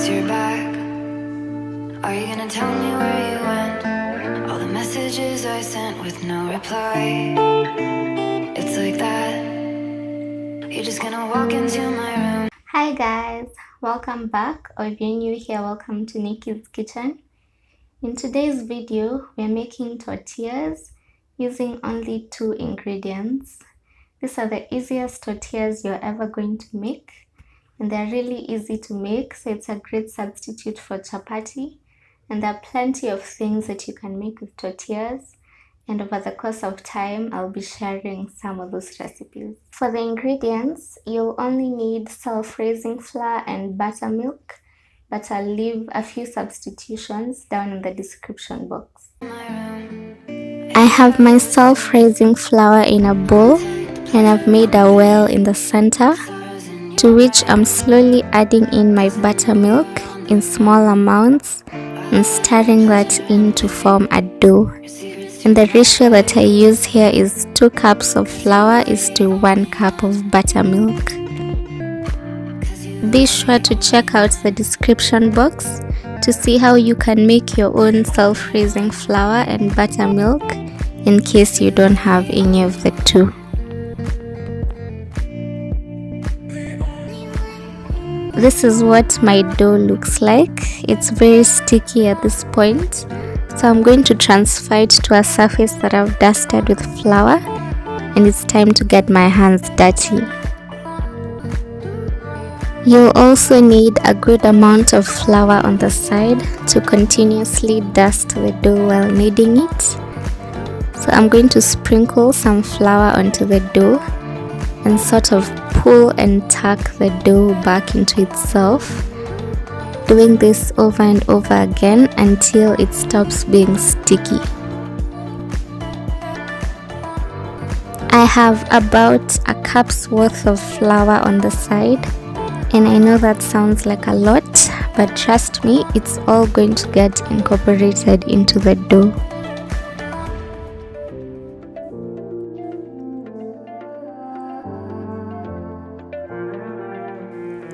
guess you're back. Are you gonna tell me where you went? All the messages I sent with no reply. It's like that. You're just gonna walk into my room. Hi guys, welcome back, or if you're new here, welcome to Nickey's kitchen. In today's video, we're making tortillas using only 2 ingredients. These are the easiest tortillas you're ever going to make, and they're really easy to make, so it's a great substitute for chapati. And there are plenty of things that you can make with tortillas, and over the course of time I'll be sharing some of those recipes. For the ingredients, you'll only need self-raising flour and buttermilk, but I'll leave a few substitutions down in the description box. I have my self-raising flour in a bowl, and I've made a well in the center, to which I'm slowly adding in my buttermilk in small amounts and stirring that in to form a dough. And the ratio that I use here is 2 cups of flour is to 1 cup of buttermilk. Be sure to check out the description box to see how you can make your own self-raising flour and buttermilk in case you don't have any of the two. This is what my dough looks like. It's very sticky at this point, so I'm going to transfer it to a surface that I've dusted with flour, and it's time to get my hands dirty. You'll also need a good amount of flour on the side to continuously dust the dough while kneading it. So I'm going to sprinkle some flour onto the dough and sort of pull and tuck the dough back into itself, doing this over and over again until it stops being sticky. I have about a cup's worth of flour on the side, and I know that sounds like a lot, but trust me, it's all going to get incorporated into the dough.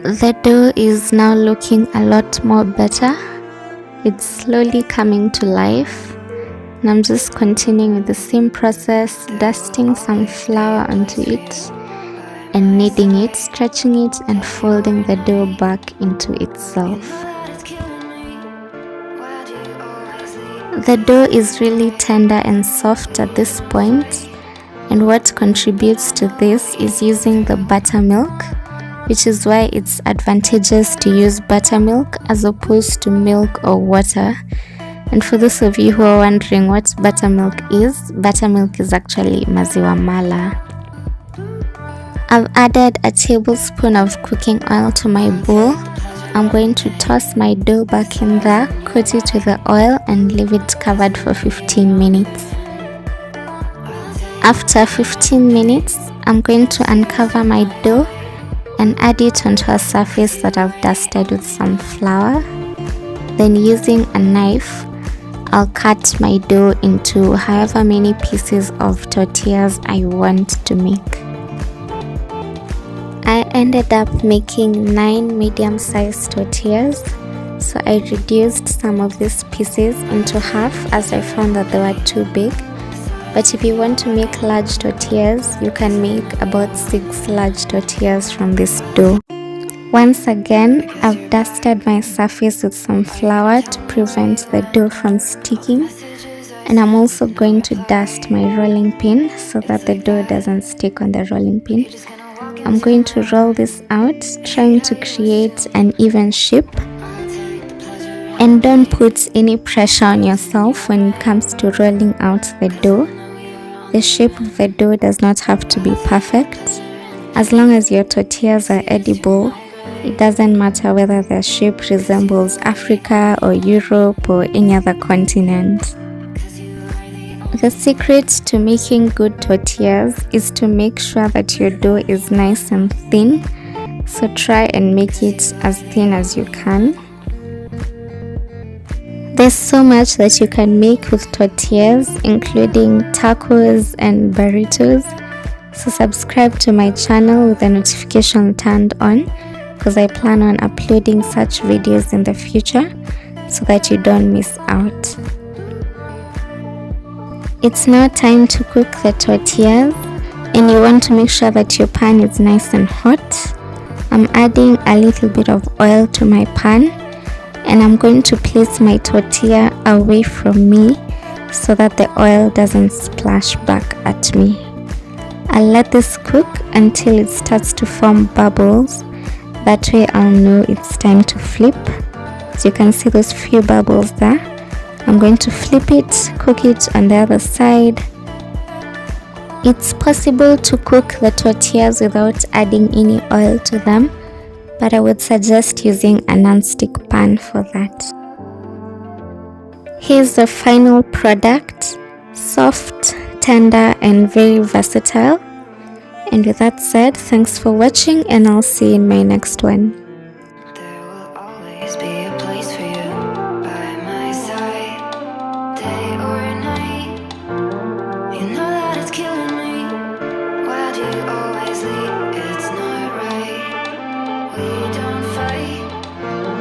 The dough is now looking a lot more better. It's slowly coming to life, and I'm just continuing with the same process, dusting some flour onto it and kneading it, stretching it and folding the dough back into itself. The dough is really tender and soft at this point, and what contributes to this is using the buttermilk, which is why it's advantageous to use buttermilk as opposed to milk or water. And for those of you who are wondering what buttermilk is actually maziwa mala. I've added a tablespoon of cooking oil to my bowl. I'm going to toss my dough back in there, coat it with the oil and leave it covered for 15 minutes. After 15 minutes, I'm going to uncover my dough and add it onto a surface that I've dusted with some flour. Then using a knife, I'll cut my dough into however many pieces of tortillas I want to make. I ended up making 9 medium-sized tortillas, so I reduced some of these pieces into half as I found that they were too big. But if you want to make large tortillas, you can make about 6 large tortillas from this dough. Once again, I've dusted my surface with some flour to prevent the dough from sticking. And I'm also going to dust my rolling pin so that the dough doesn't stick on the rolling pin. I'm going to roll this out, trying to create an even shape. And don't put any pressure on yourself when it comes to rolling out the dough. The shape of the dough does not have to be perfect. As long as your tortillas are edible, it doesn't matter whether their shape resembles Africa or Europe or any other continent. The secret to making good tortillas is to make sure that your dough is nice and thin, so try and make it as thin as you can. There's so much that you can make with tortillas, including tacos and burritos. So subscribe to my channel with the notification turned on because I plan on uploading such videos in the future so that you don't miss out. It's now time to cook the tortillas, and you want to make sure that your pan is nice and hot. I'm adding a little bit of oil to my pan, and I'm going to place my tortilla away from me so that the oil doesn't splash back at me. I'll let this cook until it starts to form bubbles. That way I'll know it's time to flip. So you can see those few bubbles there. I'm going to flip it, cook it on the other side. It's possible to cook the tortillas without adding any oil to them, but I would suggest using a non-stick pan for that. Here's the final product, soft, tender, and very versatile. And with that said, thanks for watching, and I'll see you in my next one. There will always be a place for you by my side, day or night. You know that it's killing